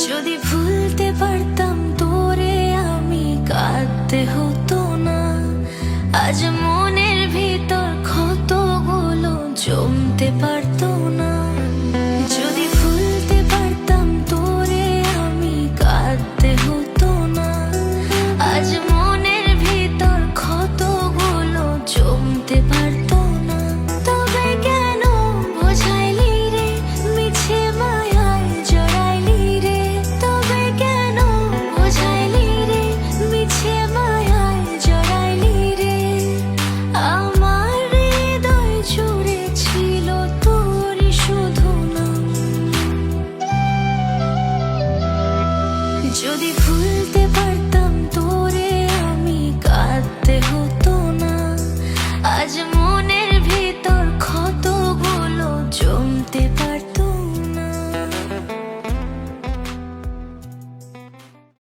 যদি ভুলতে পারতাম তোরে আমি কাঁদতে হতো না। আজ মনের ভিতর ক্ষতগুলো জমতে পারতো না। যদি ভুলতে পারতাম তোরে আমি কাঁদতে হতো না। আজ মনের ভিতর ক্ষতগুলো জমতে পারতো না। তবে কেন বোঝাইলি রে মিছে মায়ায় জড়াইলি রে। তবে কেন বোঝাইলি রে মিছে মায়ায় জড়াইলি রে। আমার হৃদয় জুড়ে ছিল তোরই শুধু নাম। যদি